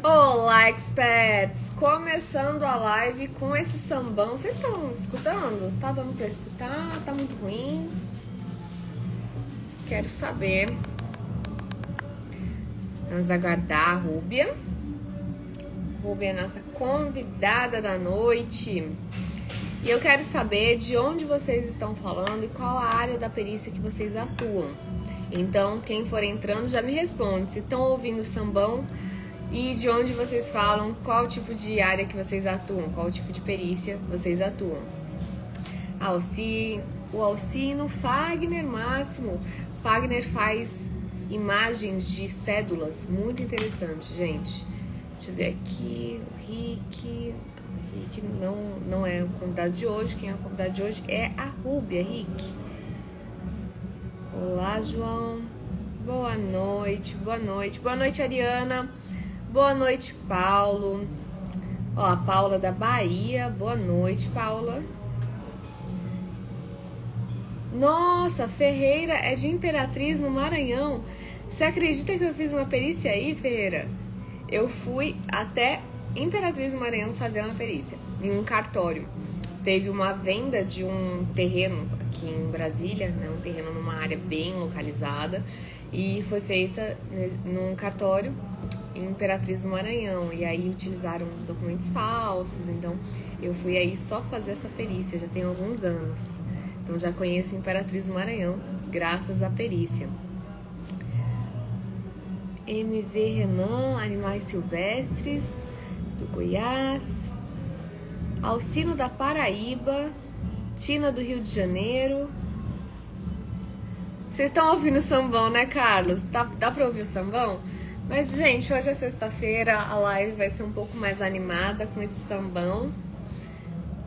Olá, experts! Começando a live com esse sambão. Vocês estão escutando? Tá dando pra escutar? Tá muito ruim? Quero saber. Vamos aguardar a Rúbia. Rúbia é a nossa convidada da noite. E eu quero saber de onde vocês estão falando e qual a área da perícia que vocês atuam. Então, quem for entrando já me responde. Se estão ouvindo o sambão e de onde vocês falam, qual tipo de área que vocês atuam, qual tipo de perícia vocês atuam. O Alcino, Fagner Máximo. Fagner faz imagens de cédulas, muito interessante, gente. Deixa eu ver aqui, o Rick não é o convidado de hoje, quem é o convidado de hoje é a Rúbia, Rick. Olá, João. Boa noite, boa noite. Boa noite, Ariana. Boa noite, Paulo. Ó, a Paula da Bahia. Boa noite, Paula. Nossa, Ferreira é de Imperatriz no Maranhão. Você acredita que eu fiz uma perícia aí, Ferreira? Eu fui até Imperatriz no Maranhão fazer uma perícia em um cartório. Teve uma venda de um terreno aqui em Brasília, né, um terreno numa área bem localizada, e foi feita num cartório em Imperatriz do Maranhão, e aí utilizaram documentos falsos, então eu fui aí só fazer essa perícia, já tem alguns anos. Então já conheço Imperatriz do Maranhão, graças à perícia. MV Renan, Animais Silvestres, do Goiás. Alcino da Paraíba, Tina do Rio de Janeiro. Vocês estão ouvindo o sambão, né, Carlos? Dá pra ouvir o sambão? Mas, gente, hoje é sexta-feira, a live vai ser um pouco mais animada com esse sambão.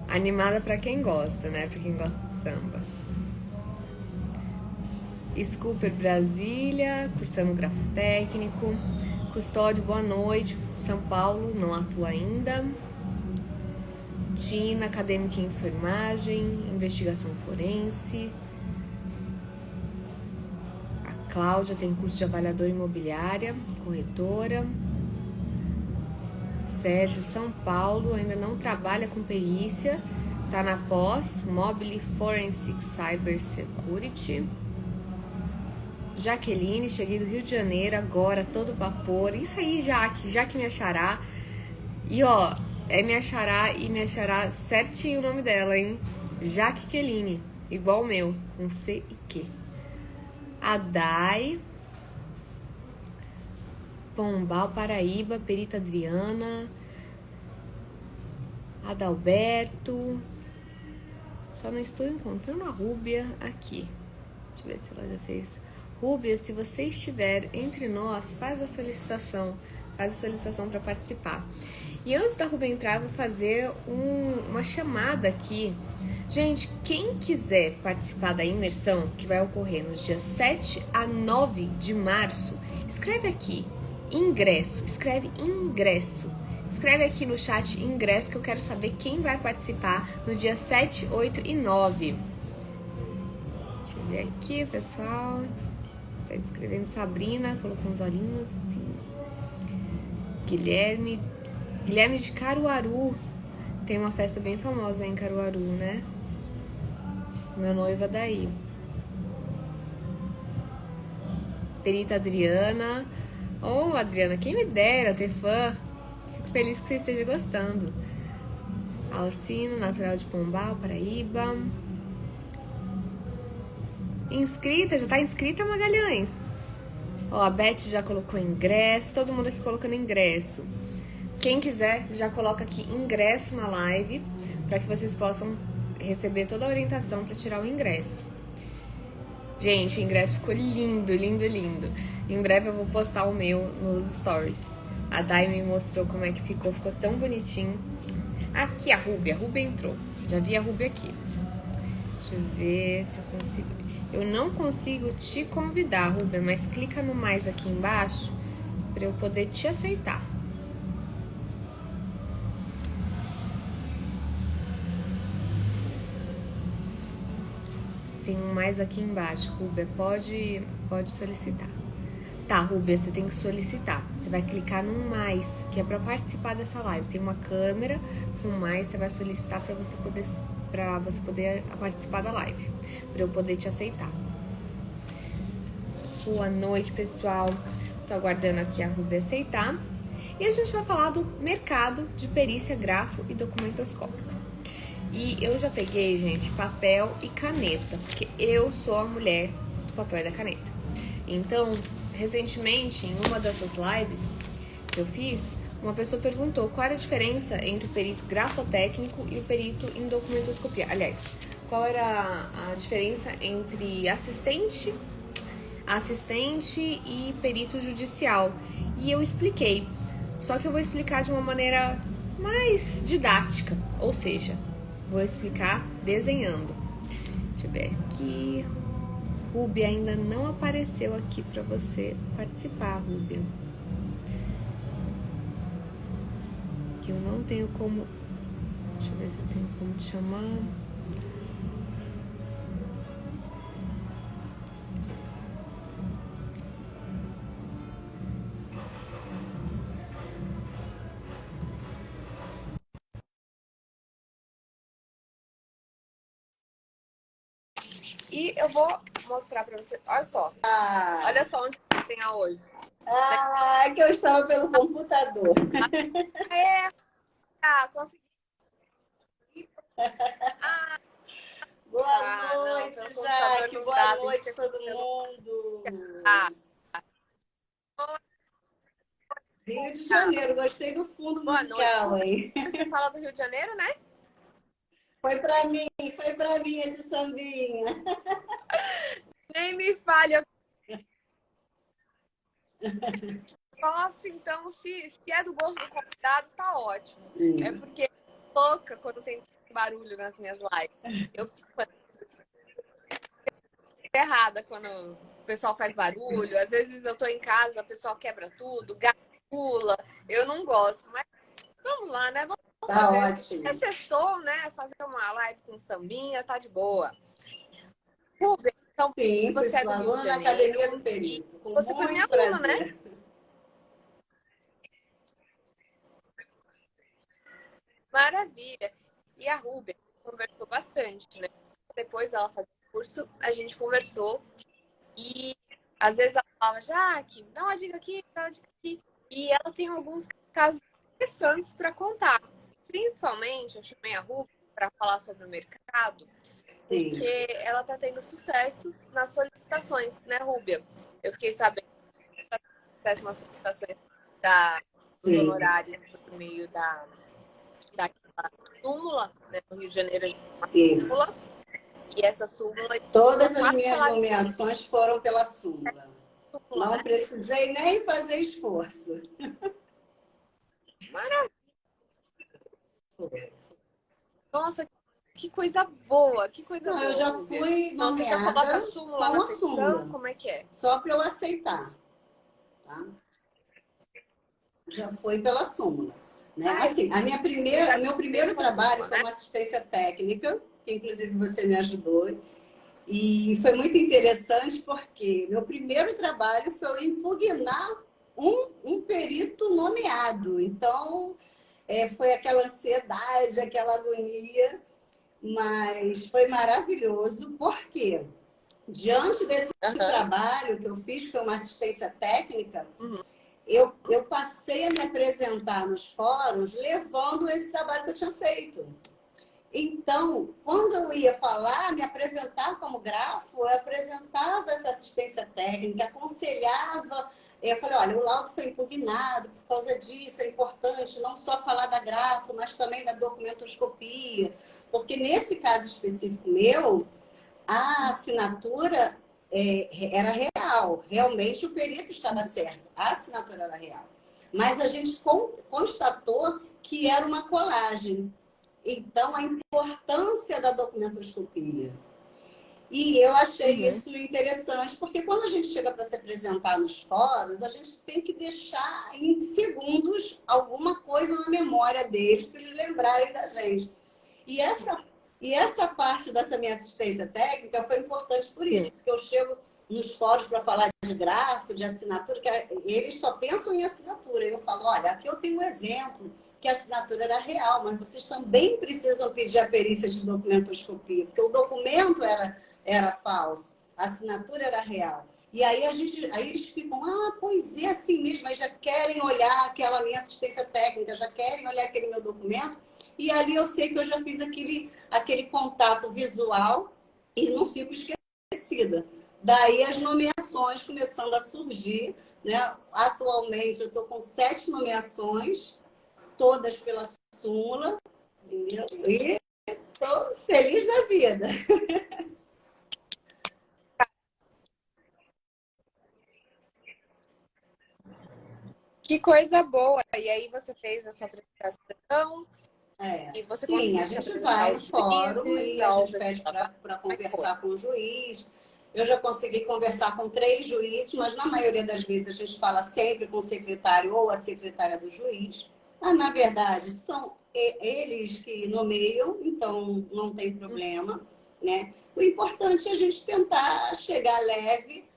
Animada pra quem gosta, né? Pra quem gosta de samba. Scooper Brasília, cursando grafotécnico. Custódio, boa noite. São Paulo, não atua ainda. Tina, acadêmica em enfermagem, investigação forense. A Cláudia tem curso de avaliadora imobiliária, corretora. Sérgio, São Paulo, ainda não trabalha com perícia, tá na pós, Mobile Forensic Cyber Security. Jaqueline, cheguei do Rio de Janeiro agora, todo vapor. Isso aí, Jaque me achará. E ó, é me achará e me achará certinho o nome dela, hein? Jaqueline, igual o meu, com C e Q. Adai, Pombal, Paraíba, Perita Adriana, Adalberto. Só não estou encontrando a Rúbia aqui. Deixa eu ver se ela já fez. Rúbia, se você estiver entre nós, faz a solicitação para participar. E antes da Rúbia entrar, eu vou fazer uma chamada aqui. Gente, quem quiser participar da imersão, que vai ocorrer nos dias 7 a 9 de março, escreve aqui, ingresso, escreve ingresso. Escreve aqui no chat ingresso que eu quero saber quem vai participar no dia 7, 8 e 9. Deixa eu ver aqui, pessoal. Tá escrevendo Sabrina, colocou uns olhinhos assim. Guilherme de Caruaru. Tem uma festa bem famosa em Caruaru, né? Meu noivo é daí. Perita Adriana. Oh, Adriana, quem me dera ter fã. Fico feliz que você esteja gostando. Alcino, natural de Pombal, Paraíba. Inscrita, já tá inscrita, Magalhães? Ó, a Beth já colocou ingresso, todo mundo aqui colocando ingresso. Quem quiser, já coloca aqui ingresso na live, para que vocês possam receber toda a orientação para tirar o ingresso. Gente, o ingresso ficou lindo, lindo, lindo. Em breve eu vou postar o meu nos stories. A Dai me mostrou como é que ficou tão bonitinho. Aqui a Rúbia entrou. Já vi a Rúbia aqui. Deixa eu ver se eu consigo. Eu não consigo te convidar, Rúbia, mas clica no mais aqui embaixo para eu poder te aceitar. Tem um mais aqui embaixo, Rúbia, pode solicitar. Tá, Rúbia, você tem que solicitar. Você vai clicar no mais, que é para participar dessa live. Tem uma câmera com mais, você vai solicitar para você poder participar da live, para eu poder te aceitar. Boa noite, pessoal. Tô aguardando aqui a Rúbia aceitar. E a gente vai falar do mercado de perícia grafo e documentoscópico. E eu já peguei, gente, papel e caneta, porque eu sou a mulher do papel e da caneta. Então, recentemente, em uma dessas lives que eu fiz, uma pessoa perguntou qual era a diferença entre o perito grafotécnico e o perito em documentoscopia. Aliás, qual era a diferença entre assistente e perito judicial. E eu expliquei, só que eu vou explicar de uma maneira mais didática, ou seja, vou explicar desenhando. Deixa eu ver aqui. Rúbia ainda não apareceu aqui para você participar, Rúbia. Que eu não tenho como... Deixa eu ver se eu tenho como te chamar. E eu vou mostrar pra você. Olha só. Olha só onde tem a hoje. Que eu estava pelo computador. Consegui. Boa noite, Jaque. Boa noite, todo mundo. Rio de Janeiro, gostei do fundo musical aí. Você fala do Rio de Janeiro, né? Foi pra mim esse sambinha. Nem me falha. Nossa, então, se é do gosto do convidado, tá ótimo. É porque é louca quando tem barulho nas minhas lives. Eu fico errada quando o pessoal faz barulho. Às vezes eu tô em casa, o pessoal quebra tudo, gato pula. Eu não gosto, mas vamos lá, né? Vamos tá fazer. Ótimo. É sextou, né? Fazer uma live com sambinha, tá de boa. Rubem, então, sim, você é do Rio de Janeiro, na Academia do Perito. Com você foi minha prazer. aluna, né? Maravilha. E a Rubem conversou bastante, né? Depois ela fazia o curso, a gente conversou. E às vezes ela falava, Jaque, dá uma dica aqui, dá uma dica aqui. E ela tem alguns casos interessantes para contar. Principalmente, eu chamei a Rubem para falar sobre o mercado, Sim. porque ela está tendo sucesso nas solicitações, né, Rúbia? Eu fiquei sabendo que ela tá tendo sucesso nas solicitações dos honorários por meio daquela súmula, né? No Rio de Janeiro a gente tem uma súmula. E essa súmula... Todas as minhas nomeações foram pela súmula. Não né? precisei nem fazer esforço. Maravilha! Nossa, que coisa boa, que coisa boa. Eu já fui nomeada você já coloca a súmula com na a petição? súmula. Como é que é? Só para eu aceitar. Tá? Já foi pela súmula. Né? Assim, o meu primeiro trabalho foi uma assistência técnica, que inclusive você me ajudou. E foi muito interessante porque meu primeiro trabalho foi impugnar um perito nomeado. Então, foi aquela ansiedade, aquela agonia, mas foi maravilhoso, porque diante desse trabalho que eu fiz, que foi uma assistência técnica, eu passei a me apresentar nos fóruns levando esse trabalho que eu tinha feito. Então, quando eu ia falar, me apresentar como grafo, eu apresentava essa assistência técnica, aconselhava. Eu falei, olha, o laudo foi impugnado por causa disso, é importante não só falar da grafo, mas também da documentoscopia. Porque nesse caso específico meu, a assinatura era real. Realmente o perito estava certo, a assinatura era real. Mas a gente constatou que era uma colagem. Então, a importância da documentoscopia. E eu achei isso interessante, porque quando a gente chega para se apresentar nos fóruns, a gente tem que deixar em segundos alguma coisa na memória deles, para eles lembrarem da gente. E essa parte dessa minha assistência técnica foi importante por isso, porque eu chego nos fóruns para falar de grafo, de assinatura, que eles só pensam em assinatura. Eu falo, olha, aqui eu tenho um exemplo que a assinatura era real, mas vocês também precisam pedir a perícia de documentoscopia, porque o documento era falso, a assinatura era real. E aí, aí eles ficam, pois é assim mesmo, mas já querem olhar aquela minha assistência técnica, já querem olhar aquele meu documento, e ali eu sei que eu já fiz aquele contato visual e não fico esquecida. Daí as nomeações começando a surgir, né? Atualmente eu estou com 7 nomeações, todas pela súmula, entendeu? E estou feliz da vida. Que coisa boa! E aí você fez a sua apresentação e você Sim, a conseguiu se gente apresentar vai no aos fórum juízes, e a ao gente pede pessoal. para conversar com o juiz. Eu já consegui conversar com 3 juízes, mas na maioria das vezes a gente fala sempre com o secretário ou a secretária do juiz. Mas, na verdade, são eles que nomeiam, então não tem problema, né? O importante é a gente tentar chegar leve,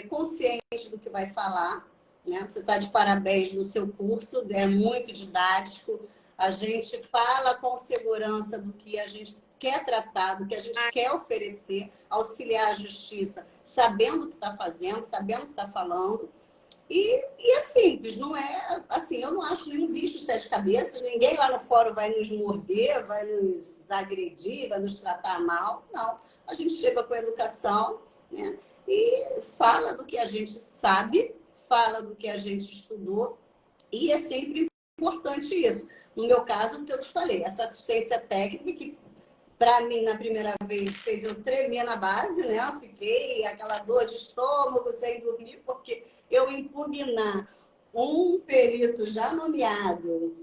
consciente do que vai falar, né? Você está de parabéns no seu curso, é muito didático. A gente fala com segurança do que a gente quer tratar, do que a gente quer oferecer, auxiliar a justiça, sabendo o que está fazendo, sabendo o que está falando. E é simples, não é assim, eu não acho nenhum bicho de 7 cabeças, ninguém lá no fórum vai nos morder, vai nos agredir, vai nos tratar mal. Não. A gente chega com a educação, né? E fala do que a gente sabe, fala do que a gente estudou, e é sempre importante isso. No meu caso, o que eu te falei, essa assistência técnica que, para mim, na primeira vez, fez eu tremer na base, né? Eu fiquei aquela dor de estômago sem dormir, porque eu impugnar um perito já nomeado,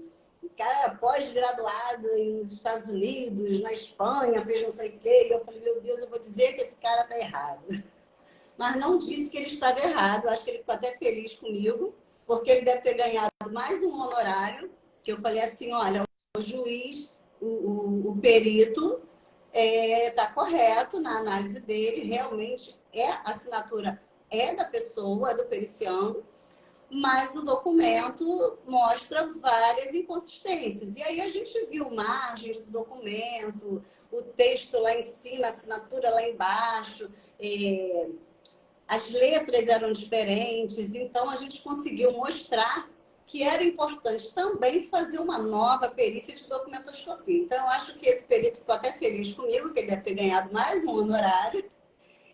cara pós-graduado nos Estados Unidos, na Espanha, fez não sei o quê, e eu falei, meu Deus, eu vou dizer que esse cara está errado. Mas não disse que ele estava errado, acho que ele ficou até feliz comigo, porque ele deve ter ganhado mais um honorário, que eu falei assim, olha, o juiz, o perito, está correto na análise dele, realmente a assinatura é da pessoa, é do periciano, mas o documento mostra várias inconsistências. E aí a gente viu margens do documento, o texto lá em cima, a assinatura lá embaixo, as letras eram diferentes, então a gente conseguiu mostrar que era importante também fazer uma nova perícia de documentoscopia. Então, eu acho que esse perito ficou até feliz comigo, que ele deve ter ganhado mais um honorário,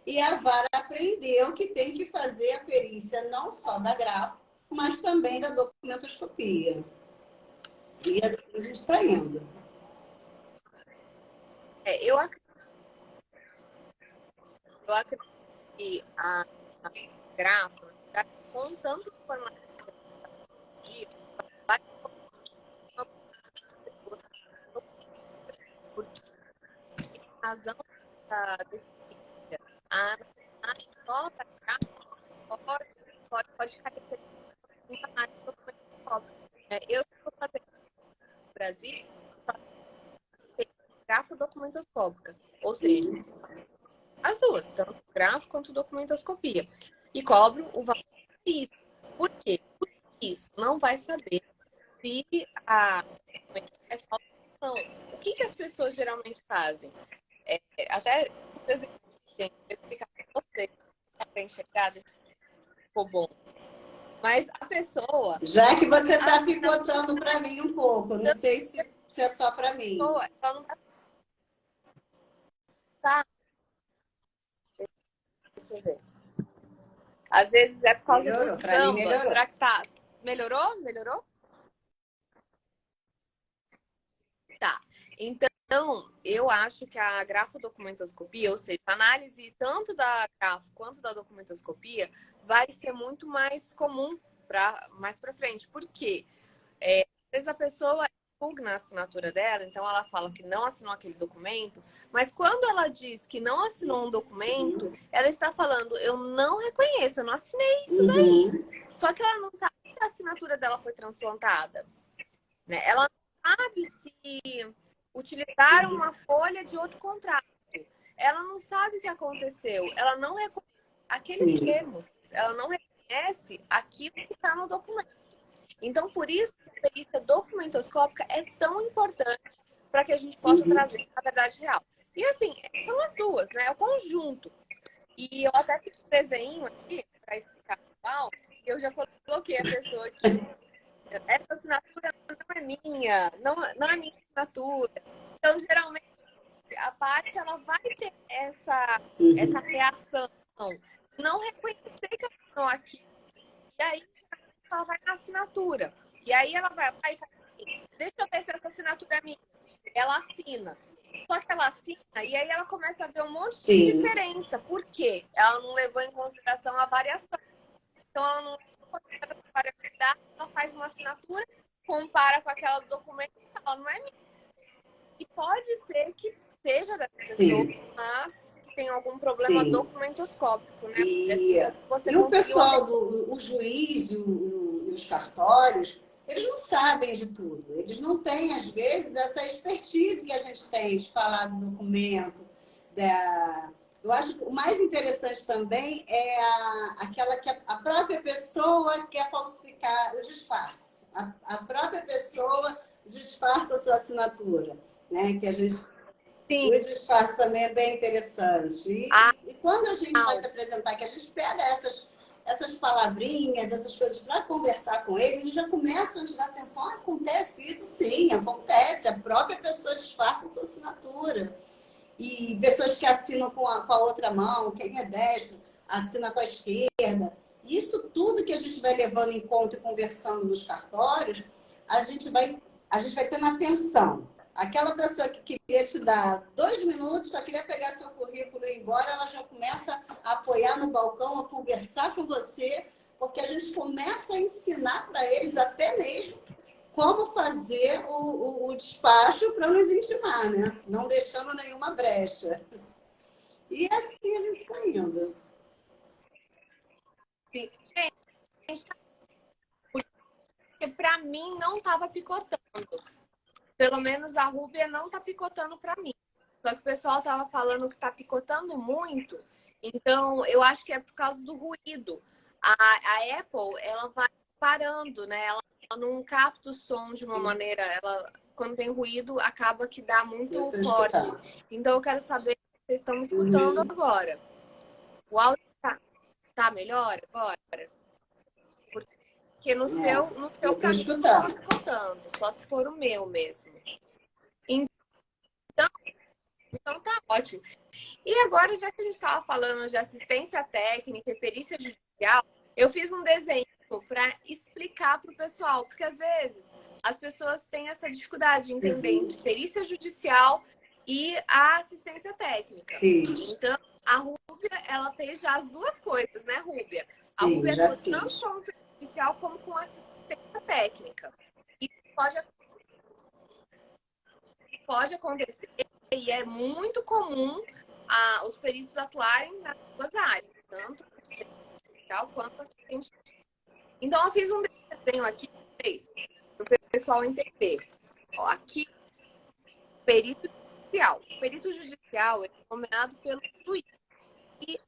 e a vara aprendeu que tem que fazer a perícia não só da grafo, mas também da documentoscopia. E assim a gente está indo. Eu acredito que a grafo, com tanto informação vai porque a razão da deficiência, a nota pode cair muita análise documental. Eu estou fazendo no Brasil grafo documentoscópica, ou seja, as duas, tanto grafo quanto documentoscopia. E cobro o valor disso. Por quê? Porque isso não vai saber se a é falsa ou não. O que as pessoas geralmente fazem? Até explicar para você, para enxergar, ficou bom. Mas a pessoa. Já que você está picotando para mim um pouco, não sei se é só para mim. Ela não tá. Deixa eu ver. Às vezes é por causa Melhorou, do para mim samba. melhorou. Será que tá? Melhorou? Melhorou? Tá. Então, eu acho que a grafodocumentoscopia, ou seja, a análise tanto da grafo quanto da documentoscopia, vai ser muito mais comum mais para frente. Por quê? Às vezes a pessoa impugna a assinatura dela, então ela fala que não assinou aquele documento, mas quando ela diz que não assinou um documento, ela está falando, eu não reconheço, eu não assinei isso daí. Só que ela não sabe que a assinatura dela foi transplantada, né? Ela não sabe se utilizaram uma folha de outro contrato. Ela não sabe o que aconteceu. Ela não reconhece aqueles termos. Ela não reconhece aquilo que está no documento. Então, por isso, a perícia documentoscópica é tão importante para que a gente possa trazer a verdade real. E assim, são as duas, né? É o conjunto. E eu até fiz um desenho aqui para explicar mal. Eu já coloquei a pessoa aqui. Essa assinatura não é minha, não é minha assinatura. Então, geralmente, a parte ela vai ter essa reação, não reconhecer que ela assinou aqui. E aí ela vai na assinatura. E aí ela vai assim, deixa eu ver se essa assinatura é minha. Ela assina. Só que ela assina e aí ela começa a ver um monte de diferença. Por quê? Ela não levou em consideração a variação. Então ela não levou em consideração a variabilidade, ela faz uma assinatura, compara com aquela do documento e fala, não é minha. E pode ser que seja dessa pessoa, mas que tem algum problema documentoscópico, né? E o pessoal, o juiz e os cartórios, eles não sabem de tudo. Eles não têm, às vezes, essa expertise que a gente tem de falar do documento. Eu acho que o mais interessante também é aquela que a própria pessoa quer falsificar o disfarce. A própria pessoa disfarça a sua assinatura, né? Que a gente... Sim. O disfarce também é bem interessante. E quando a gente vai se apresentar, que a gente pega essas palavrinhas, essas coisas para conversar com eles já começam a te dar atenção. Acontece isso? Sim, acontece. A própria pessoa disfarça a sua assinatura. E pessoas que assinam com a outra mão, quem é destro, assina com a esquerda. Isso tudo que a gente vai levando em conta e conversando nos cartórios, a gente vai tendo atenção. Aquela pessoa que queria te dar 2 minutos, só queria pegar seu currículo e ir embora, ela já começa a apoiar no balcão, a conversar com você, porque a gente começa a ensinar para eles até mesmo como fazer o despacho para nos intimar, né? Não deixando nenhuma brecha. E assim a gente está indo. Sim. Gente, porque para mim não estava picotando. Pelo menos a Rúbia não tá picotando para mim. Só que o pessoal tava falando que tá picotando muito. Então, eu acho que é por causa do ruído. A Apple, ela vai parando, né? Ela não capta o som de uma maneira... Quando tem ruído, acaba que dá muito forte. Então, eu quero saber se vocês estão me escutando agora. O áudio tá melhor agora? Porque no seu pra mim não tava picotando. Só se for o meu mesmo. Então tá ótimo. E agora, já que a gente estava falando de assistência técnica e perícia judicial, eu fiz um desenho para explicar para o pessoal, porque às vezes as pessoas têm essa dificuldade de entender entre perícia judicial e a assistência técnica. Então, a Rúbia, ela fez já as duas coisas, né, Rúbia? A Rúbia atua tanto como perícia judicial como com assistência técnica. E pode acontecer, e é muito comum os peritos atuarem nas duas áreas, tanto judicial quanto assistente. Então, eu fiz um desenho aqui para o pessoal entender. Ó, aqui, perito judicial. O perito judicial é nomeado pelo juiz e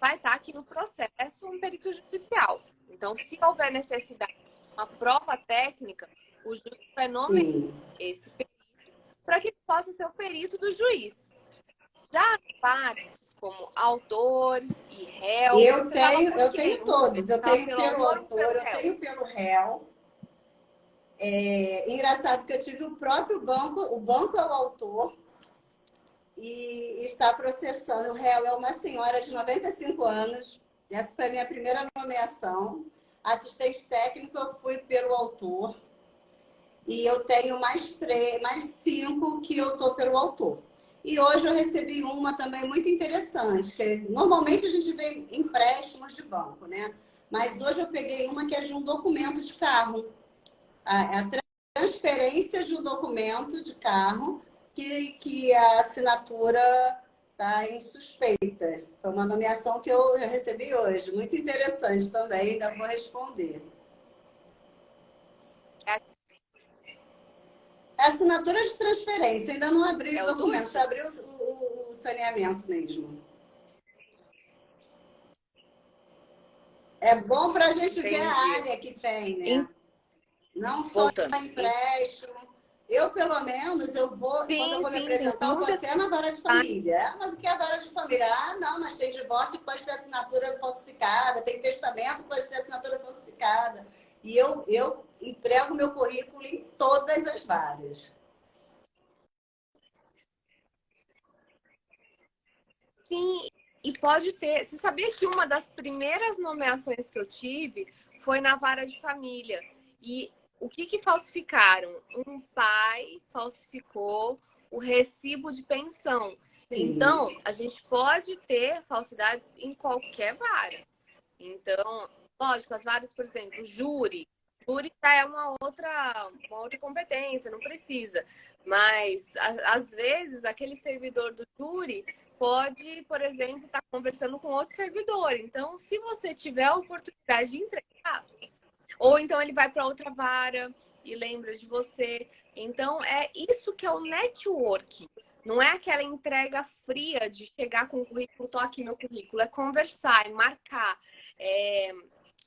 vai estar aqui no processo um perito judicial. Então, se houver necessidade de uma prova técnica, o juiz vai nomear esse perito para que ele possa ser o perito do juiz. Já as partes, como autor e réu... Eu tenho todos. Eu tenho pelo autor, eu tenho pelo réu. Engraçado que eu tive o próprio banco, o banco é o autor, e está processando. O réu é uma senhora de 95 anos. Essa foi a minha primeira nomeação. Assistente técnico, eu fui pelo autor. E eu tenho mais 5 que eu estou pelo autor. E hoje eu recebi uma também muito interessante, que normalmente a gente vê empréstimos de banco, né? Mas hoje eu peguei uma que é de um documento de carro. A transferência de um documento de carro que a assinatura está em suspeita. Foi uma nomeação que eu recebi hoje. Muito interessante também, ainda vou responder. A assinatura de transferência, ainda não abri o documento, só abri o saneamento mesmo. É bom para a gente ver a Entendi. área que tem, né? Não só Voltando. empréstimo. Eu, pelo menos, quando eu Sim, vou me sim, tem apresentar, eu vou muitas. até na vara de família. Ah, mas o que é a vara de família? Ah, não, mas tem divórcio que pode ter assinatura falsificada, tem testamento que pode ter assinatura falsificada. E eu entrego meu currículo em todas as varas. Sim, e pode ter. Você sabia que uma das primeiras nomeações que eu tive foi na vara de família? E o que falsificaram? Um pai falsificou o recibo de pensão. Sim. Então, a gente pode ter falsidades em qualquer vara. Então, lógico, as varas, por exemplo, júri. Júri já é uma outra competência, não precisa. Mas, às vezes, aquele servidor do júri pode, por exemplo, estar conversando com outro servidor. Então, se você tiver a oportunidade de entregar, ou então ele vai para outra vara e lembra de você. Então, é isso que é o network. Não é aquela entrega fria de chegar com o currículo, tô aqui meu currículo. É conversar, é marcar. É,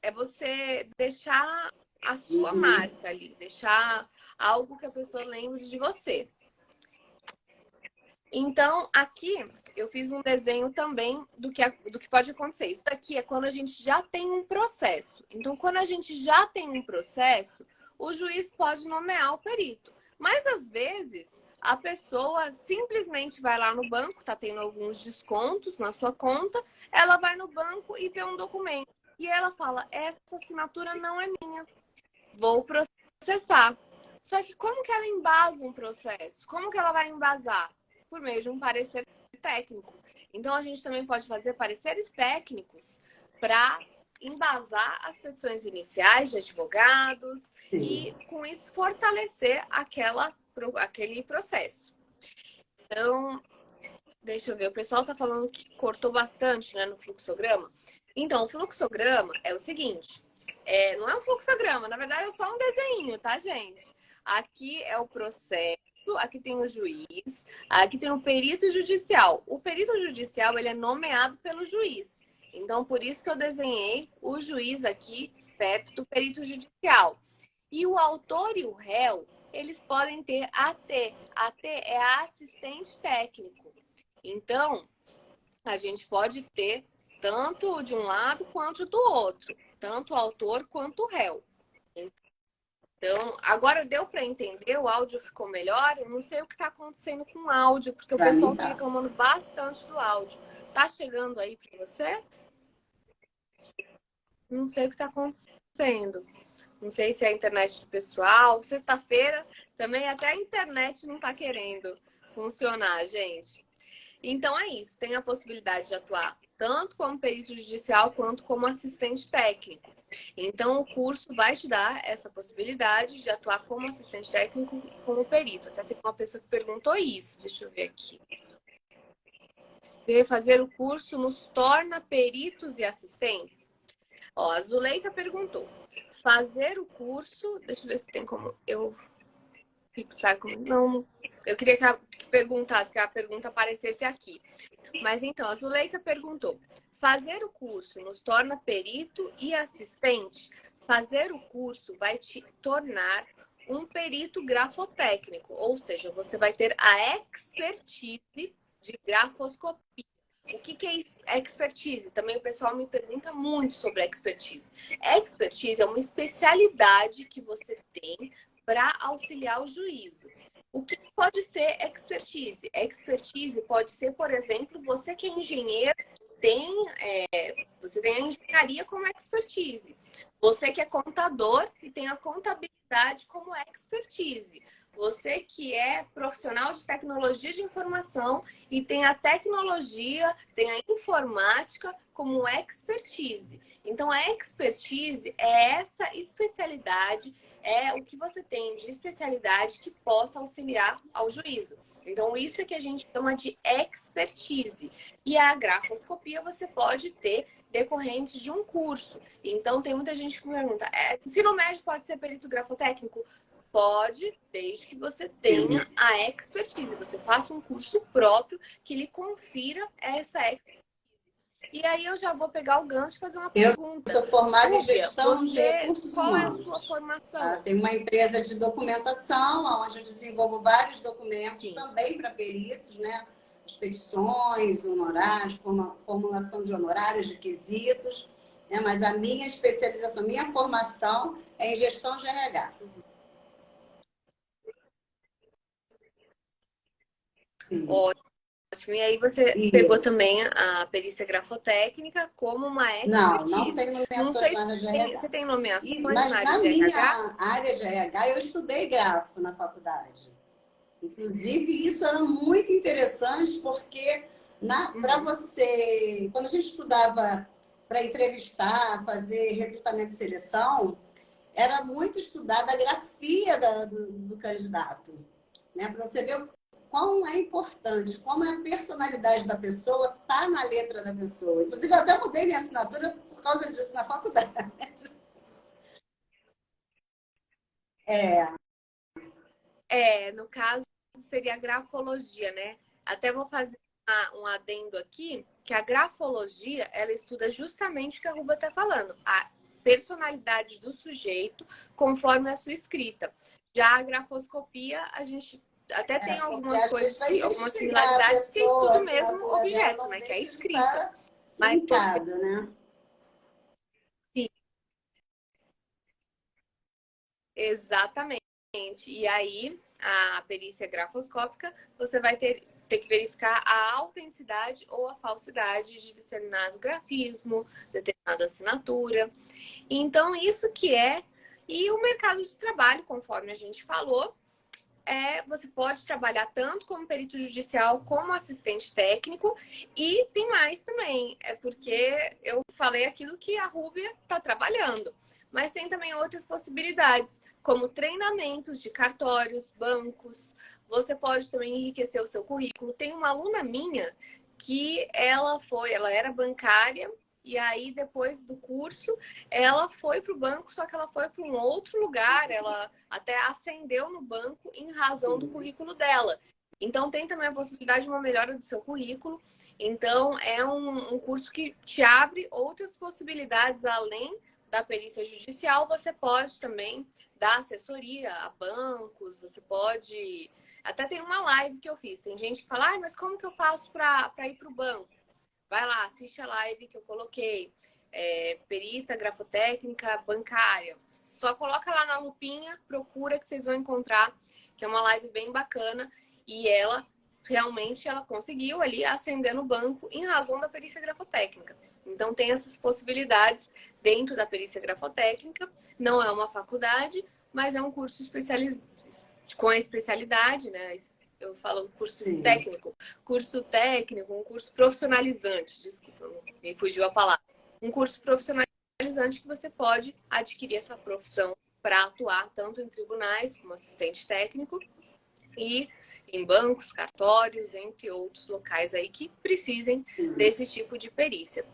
é você deixar a sua Uhum. marca ali, deixar algo que a pessoa lembre de você. Então, aqui eu fiz um desenho também do que pode acontecer. Isso daqui é quando a gente já tem um processo. Então, quando a gente já tem um processo, o juiz pode nomear o perito. Mas, às vezes, a pessoa simplesmente vai lá no banco, tá tendo alguns descontos na sua conta, ela vai no banco e vê um documento. E ela fala, essa assinatura não é minha, vou processar. Só que como que ela embasa um processo? Como que ela vai embasar? Por meio de um parecer técnico. Então, a gente também pode fazer pareceres técnicos para embasar as petições iniciais de advogados Sim. e, com isso, fortalecer aquele processo. Então, deixa eu ver, o pessoal está falando que cortou bastante, né, no fluxograma. Então, o fluxograma é o seguinte, não é um fluxograma, na verdade é só um desenho, tá, gente? Aqui é o processo, aqui tem o juiz, aqui tem o perito judicial. O perito judicial, ele é nomeado pelo juiz. Então, por isso que eu desenhei o juiz aqui perto do perito judicial. E o autor e o réu, eles podem ter AT. AT é assistente técnico. Então, a gente pode ter tanto de um lado quanto do outro, tanto o autor quanto o réu. Então, agora deu para entender? O áudio ficou melhor? Eu não sei o que está acontecendo com o áudio, porque o Para pessoal mim, está tá. reclamando bastante do áudio. Tá chegando aí para você? Não sei o que está acontecendo. Não sei se é a internet do pessoal. Sexta-feira também até a internet não está querendo funcionar, gente. Então é isso, tem a possibilidade de atuar tanto como perito judicial quanto como assistente técnico. Então o curso vai te dar essa possibilidade de atuar como assistente técnico e como perito. Até teve uma pessoa que perguntou isso, deixa eu ver aqui. Fazer o curso nos torna peritos e assistentes? Ó, a Zuleika perguntou. Fazer o curso, deixa eu ver se tem como eu fixar como. Não, eu queria que perguntasse, que a pergunta aparecesse aqui. Mas então, a Zuleika perguntou: fazer o curso nos torna perito e assistente? Fazer o curso vai te tornar um perito grafotécnico, ou seja, você vai ter a expertise de grafoscopia. O que é expertise? Também o pessoal me pergunta muito sobre a expertise. Expertise é uma especialidade que você tem para auxiliar o juízo. O que pode ser expertise? Expertise pode ser, por exemplo, você que é engenheiro, você tem a engenharia como expertise. Você que é contador e tem a contabilidade como expertise. Você que é profissional de tecnologia de informação e tem a tecnologia, tem a informática como expertise. Então, a expertise é essa especialidade, é o que você tem de especialidade que possa auxiliar ao juízo. Então, isso é que a gente chama de expertise. E a grafoscopia você pode ter decorrente de um curso. Então, tem muita gente que me pergunta, ensino médio pode ser perito grafotécnico? Pode, desde que você tenha a expertise. Você faça um curso próprio que lhe confira essa expertise. E aí eu já vou pegar o gancho e fazer uma Eu pergunta. sou formada em Rúbia, gestão de recursos qual é a sua humanos. formação? Tenho uma empresa de documentação, onde eu desenvolvo vários documentos Sim. também para peritos, né? Expedições, honorários, formulação de honorários, de quesitos. Né? Mas a minha especialização, minha formação é em gestão de RH. Ótimo. E aí você pegou Isso. também a perícia grafotécnica como uma Não expertise. tenho Não nomeações sei na se área de você RH. tem nomeações na Mas área na de RH? minha área de RH, eu estudei grafo na faculdade. Inclusive, isso era muito interessante, porque para Uhum. você, quando a gente estudava para entrevistar, fazer recrutamento e seleção, era muito estudada a grafia do candidato, né? Para você ver o quão é importante, como é a personalidade da pessoa, tá na letra da pessoa. Inclusive, eu até mudei minha assinatura por causa disso na faculdade. É, No caso, seria a grafologia, né? Até vou fazer um adendo aqui, que a grafologia, ela estuda justamente o que a Ruba está falando, a personalidade do sujeito conforme a sua escrita. Já a grafoscopia, a gente até tem porque algumas a gente coisas vai algumas investigar a similaridades, que pessoa, a estuda o mesmo assinatura dela objeto, não né? Que é a deixa de escrita. estar Mas você, linkada, né? sim, exatamente. E aí, a perícia grafoscópica, você vai ter que verificar a autenticidade ou a falsidade de determinado grafismo, determinada assinatura. Então, isso que é. E o mercado de trabalho, conforme a gente falou, você pode trabalhar tanto como perito judicial como assistente técnico e tem mais também, porque eu falei aquilo que a Rúbia está trabalhando, mas tem também outras possibilidades, como treinamentos de cartórios, bancos, você pode também enriquecer o seu currículo. Tem uma aluna minha que ela era bancária e aí, depois do curso, ela foi para o banco, só que ela foi para um outro lugar. Ela até ascendeu no banco em razão do Sim. currículo dela. Então, tem também a possibilidade de uma melhora do seu currículo. Então, é um curso que te abre outras possibilidades além da perícia judicial. Você pode também dar assessoria a bancos, você pode. Até tem uma live que eu fiz. Tem gente que fala, mas como que eu faço para ir para o banco? Vai lá, assiste a live que eu coloquei. Perita, grafotécnica, bancária. Só coloca lá na lupinha, procura que vocês vão encontrar, que é uma live bem bacana. E ela, realmente, ela conseguiu ali ascender no banco em razão da perícia grafotécnica. Então, tem essas possibilidades dentro da perícia grafotécnica. Não é uma faculdade, mas é um curso com a especialidade, né? Eu falo Sim. curso técnico, um curso profissionalizante, desculpa, me fugiu a palavra. Um curso profissionalizante que você pode adquirir essa profissão para atuar tanto em tribunais como assistente técnico e em bancos, cartórios, entre outros locais aí que precisem desse tipo de perícia.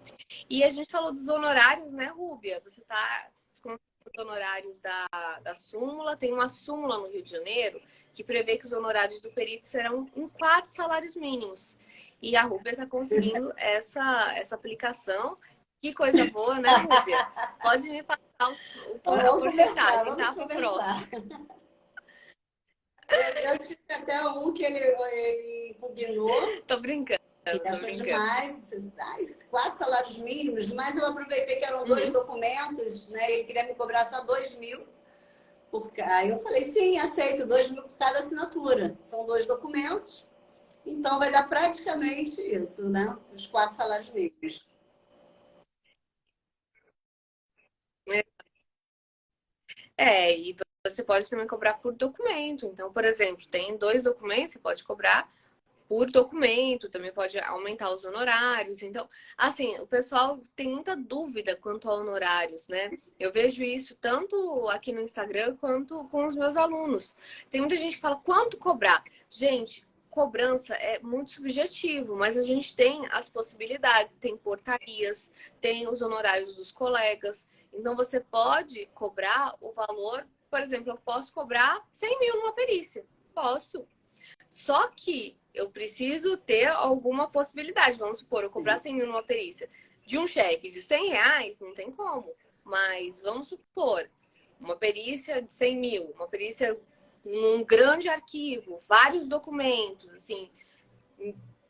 E a gente falou dos honorários, né, Rúbia? Você está com os honorários da súmula. Tem uma súmula no Rio de Janeiro que prevê que os honorários do perito serão em 4 salários mínimos. E a Rúbia está conseguindo essa aplicação. Que coisa boa, né, Rúbia? Pode me passar Então, a vamos conversar, porcentagem, vamos tá? Para o próximo. conversar. Eu tive até um que ele impugnou, Tô brincando, que tô achou brincando. demais, 4 salários mínimos, mas eu aproveitei que eram 2 documentos, né? Ele queria me cobrar só 2.000. Aí eu falei, sim, aceito, 2.000 por cada assinatura. São 2 documentos, então vai dar praticamente isso, né? Os 4 salários mínimos. E você pode também cobrar por documento. Então, por exemplo, tem 2 documentos, você pode cobrar por documento, também pode aumentar os honorários. Então, assim, o pessoal tem muita dúvida quanto a honorários, né? Eu vejo isso tanto aqui no Instagram quanto com os meus alunos. Tem muita gente que fala quanto cobrar. Gente, cobrança é muito subjetivo, mas a gente tem as possibilidades, tem portarias, tem os honorários dos colegas. Então, você pode cobrar o valor, por exemplo, eu posso cobrar 100.000 numa perícia. Posso. Só que eu preciso ter alguma possibilidade. Vamos supor, eu cobrar Sim. 100.000 numa perícia. De um cheque de R$ 100, não tem como. Mas vamos supor, uma perícia de 100 mil, uma perícia num grande arquivo, vários documentos, assim,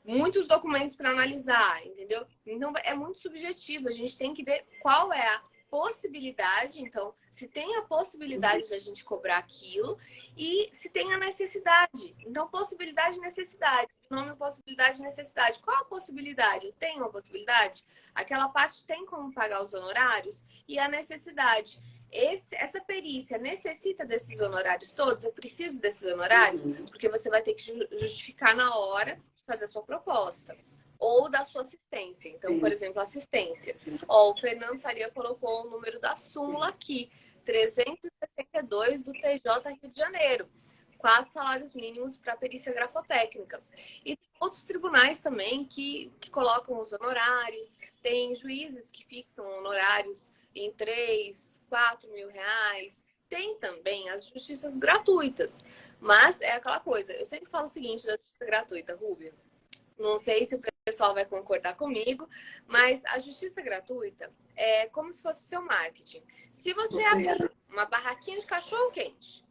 muitos documentos para analisar, entendeu? Então é muito subjetivo, a gente tem que ver qual é a possibilidade, então, se tem a possibilidade da gente cobrar aquilo e se tem a necessidade. Então, possibilidade e necessidade. O nome possibilidade e necessidade. Qual a possibilidade? Eu tenho uma possibilidade? Aquela parte tem como pagar os honorários e a necessidade. Essa perícia necessita desses honorários todos? Eu preciso desses honorários? Porque você vai ter que justificar na hora de fazer a sua proposta. Ou da sua assistência. Então, por exemplo, assistência. Ó, o Fernando Saria colocou o número da súmula aqui. 362 do TJ Rio de Janeiro. 4 salários mínimos para perícia grafotécnica. E tem outros tribunais também que colocam os honorários. Tem juízes que fixam honorários em 3, 4 mil reais. Tem também as justiças gratuitas. Mas é aquela coisa, eu sempre falo o seguinte da justiça gratuita, Rúbia. Não sei se o pessoal vai concordar comigo, mas a justiça gratuita é como se fosse o seu marketing. Se você abrir uma barraquinha de cachorro-quente,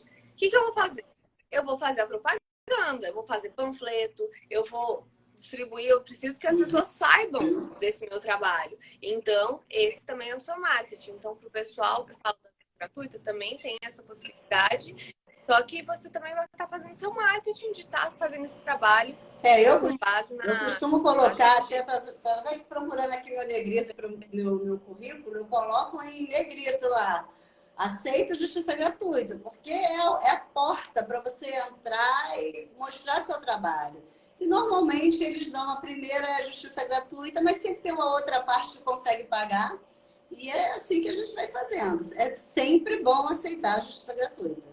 o que eu vou fazer? Eu vou fazer a propaganda, eu vou fazer panfleto, eu vou distribuir, eu preciso que as pessoas saibam desse meu trabalho. Então, esse também é o seu marketing. Então, para o pessoal que fala da justiça gratuita, também tem essa possibilidade. Só que você também vai estar fazendo seu marketing de estar fazendo esse trabalho com base na... Eu costumo colocar, até estava procurando aqui meu negrito, meu currículo, eu coloco em negrito lá. Aceito justiça gratuita, porque é a porta para você entrar e mostrar seu trabalho. E normalmente eles dão a primeira justiça gratuita, mas sempre tem uma outra parte que consegue pagar. E é assim que a gente vai fazendo. É sempre bom aceitar a justiça gratuita.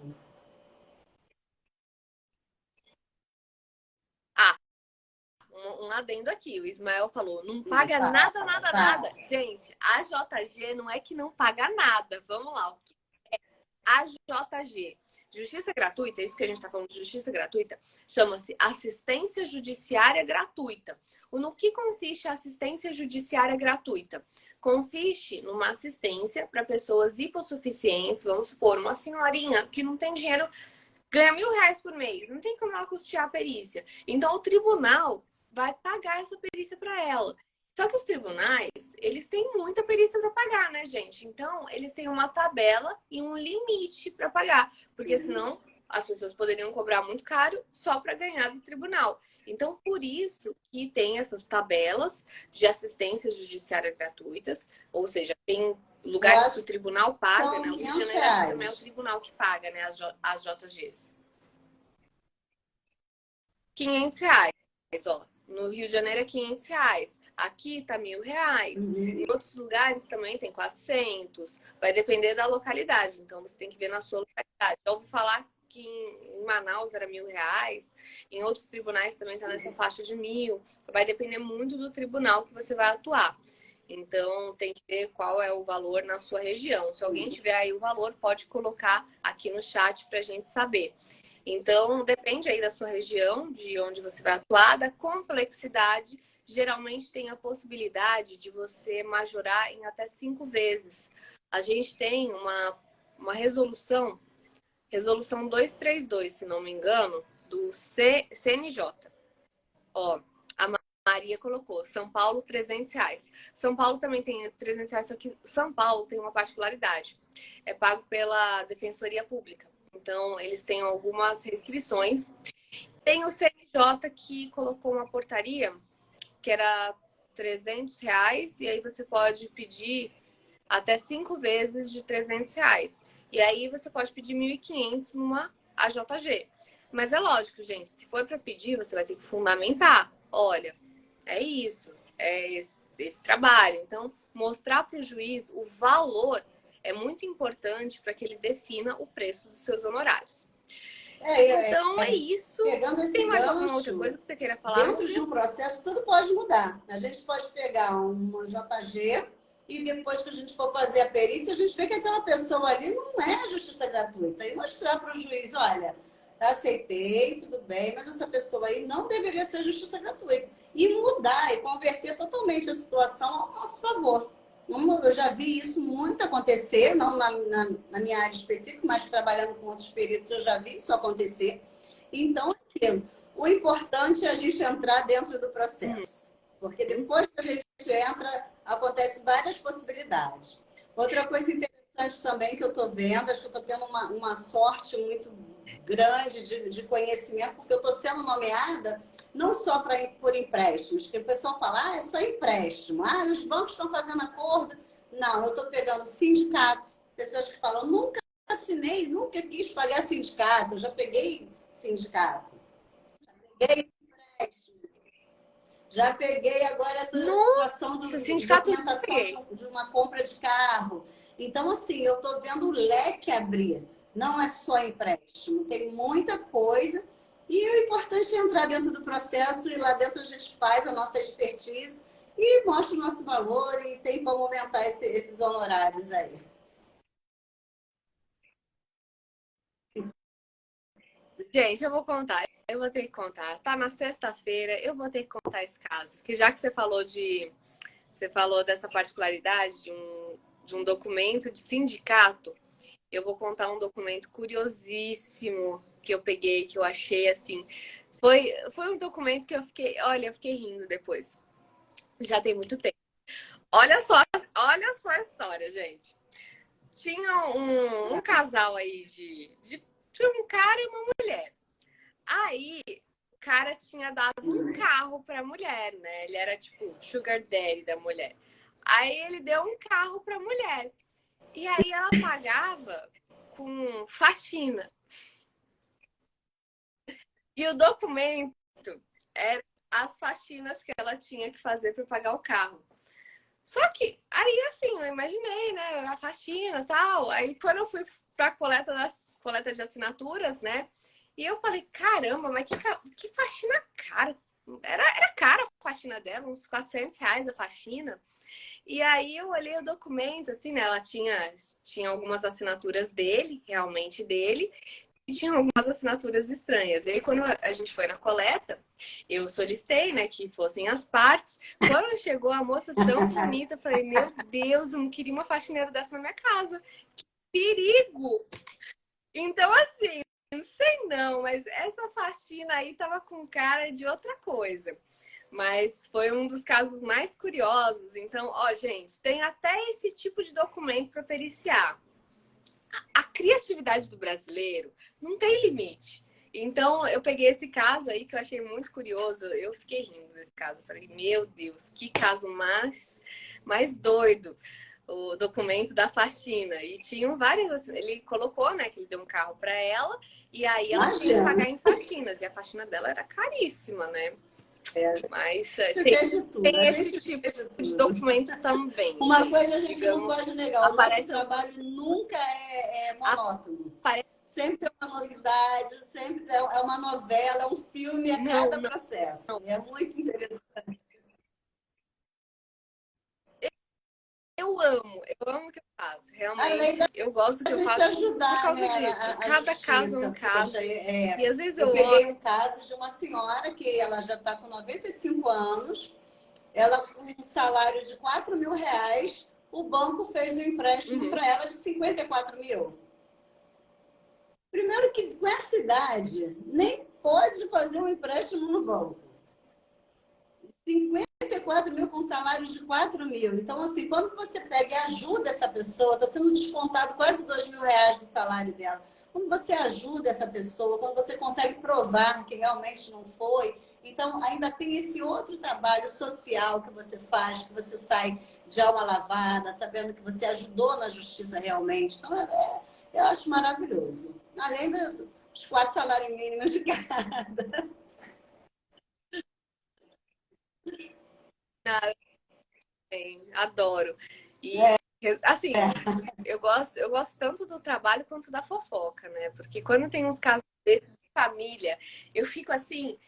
Um adendo aqui, o Ismael falou, não paga nada. Gente, a JG não é que não paga nada. Vamos lá, o que é a JG? Justiça gratuita, isso que a gente está falando de justiça gratuita, chama-se assistência judiciária gratuita. No que consiste a assistência judiciária gratuita? Consiste numa assistência para pessoas hipossuficientes, vamos supor, uma senhorinha que não tem dinheiro, ganha R$ 1.000 por mês, não tem como ela custear a perícia. Então, o tribunal vai pagar essa perícia para ela. Só que os tribunais, eles têm muita perícia para pagar, né, gente? Então, eles têm uma tabela e um limite para pagar, porque senão as pessoas poderiam cobrar muito caro só para ganhar do tribunal. Então, por isso que tem essas tabelas de assistência judiciária gratuitas, ou seja, tem lugares que o tribunal paga, né? O Rio de Janeiro também é o tribunal que paga, né, as JGs. R$ 500, ó. No Rio de Janeiro é R$ 500. Aqui tá R$ 1.000. Em outros lugares também tem 400. Vai depender da localidade. Então você tem que ver na sua localidade. Eu ouvi falar que em Manaus era R$ 1.000. Em outros tribunais também tá nessa faixa de 1.000. Vai depender muito do tribunal que você vai atuar. Então tem que ver qual é o valor na sua região. Se alguém tiver aí o valor, pode colocar aqui no chat pra gente saber. Então, depende aí da sua região, de onde você vai atuar, da complexidade. Geralmente tem a possibilidade de você majorar em até 5 vezes. A gente tem uma resolução 232, se não me engano, do CNJ. Ó, a Maria colocou, São Paulo, R$ 300. São Paulo também tem R$ 300, só que São Paulo tem uma particularidade. É pago pela Defensoria Pública. Então, eles têm algumas restrições. Tem o CNJ que colocou uma portaria que era R$ 300, e aí você pode pedir até 5 vezes de R$ 300. E aí você pode pedir 1.500 numa AJG. Mas é lógico, gente, se for para pedir, você vai ter que fundamentar. Olha, é isso, é esse trabalho. Então, mostrar para o juiz o valor é muito importante para que ele defina o preço dos seus honorários. Então, é isso. Pegando esse Tem mais gancho, alguma outra coisa que você queira falar? Dentro de um processo, tudo pode mudar. A gente pode pegar uma JG e depois que a gente for fazer a perícia, a gente vê que aquela pessoa ali não é justiça gratuita. E mostrar para o juiz, olha, aceitei, tudo bem, mas essa pessoa aí não deveria ser justiça gratuita. E mudar e converter totalmente a situação ao nosso favor. Eu já vi isso muito acontecer, não na minha área específica, mas trabalhando com outros peritos, eu já vi isso acontecer. Então, o importante é a gente entrar dentro do processo. Porque depois que a gente entra, acontecem várias possibilidades. Outra coisa interessante também que eu estou vendo, acho que eu estou tendo uma sorte muito grande de conhecimento, porque eu estou sendo nomeada não só por empréstimos, que o pessoal fala, é só empréstimo, os bancos estão fazendo acordo. Não, eu estou pegando sindicato, pessoas que falam, nunca assinei, nunca quis pagar sindicato, eu já peguei sindicato, já peguei empréstimo, já peguei agora essa situação de documentação de uma compra de carro. Então, assim, eu estou vendo o leque abrir. Não é só empréstimo, tem muita coisa. E o importante é entrar dentro do processo e lá dentro a gente faz a nossa expertise e mostra o nosso valor e tem como aumentar esses honorários aí. Gente, eu vou contar. Eu vou ter que contar. Tá na sexta-feira, eu vou ter que contar esse caso. Porque já que você falou dessa particularidade de um documento de sindicato, eu vou contar um documento curiosíssimo que eu peguei, que eu achei assim. Foi um documento que eu fiquei rindo depois. Já tem muito tempo. Olha só a história, gente. Tinha um casal aí de um cara e uma mulher. Aí, o cara tinha dado um carro pra mulher, né? Ele era tipo sugar daddy da mulher. Aí ele deu um carro pra mulher. E aí ela pagava com faxina. E o documento era as faxinas que ela tinha que fazer para pagar o carro. Só que aí assim, eu imaginei, né, a faxina e tal. Aí quando eu fui para coleta de assinaturas, né? E eu falei, caramba, mas que faxina cara. Era cara a faxina dela, uns R$ 400 a faxina. E aí eu olhei o documento, assim, né? Ela tinha algumas assinaturas dele, realmente dele, e tinha algumas assinaturas estranhas. E aí, quando a gente foi na coleta, eu solicitei, né, que fossem as partes. Quando chegou a moça tão bonita, eu falei, meu Deus, eu não queria uma faxineira dessa na minha casa. Que perigo! Então, assim, não sei não, mas essa faxina aí tava com cara de outra coisa. Mas foi um dos casos mais curiosos. Então, ó, gente, tem até esse tipo de documento para periciar. A criatividade do brasileiro não tem limite. Então, eu peguei esse caso aí que eu achei muito curioso. Eu fiquei rindo desse caso. Falei, meu Deus, que caso mais doido. O documento da faxina. E tinham várias. Ele colocou, né, que ele deu um carro para ela. E aí ela tinha que pagar em faxinas. E a faxina dela era caríssima, né? Mas tem esse tipo de documento também. Uma coisa a gente não pode negar, o nosso trabalho nunca é monótono. Sempre é uma novidade, sempre é uma novela, é um filme a cada processo. É muito interessante. Eu amo o que eu faço, realmente. Eu gosto do que eu faço ajudar, por causa disso. Cada caso é um caso. E às vezes eu peguei um caso de uma senhora que ela já está com 95 anos, ela com um salário de R$ 4.000, o banco fez um empréstimo para ela de 54 mil. Primeiro que com essa idade, nem pode fazer um empréstimo no banco. 54 mil com salário de 4 mil. Então, assim, quando você pega e ajuda essa pessoa, está sendo descontado quase R$ 2.000 do salário dela. Quando você ajuda essa pessoa, quando você consegue provar que realmente não foi, então ainda tem esse outro trabalho social que você faz, que você sai de alma lavada, sabendo que você ajudou na justiça realmente. Então, eu acho maravilhoso. Além dos 4 salários mínimos de cada. Adoro. E assim, eu gosto tanto do trabalho quanto da fofoca, né? Porque quando tem uns casos desses de família, eu fico assim.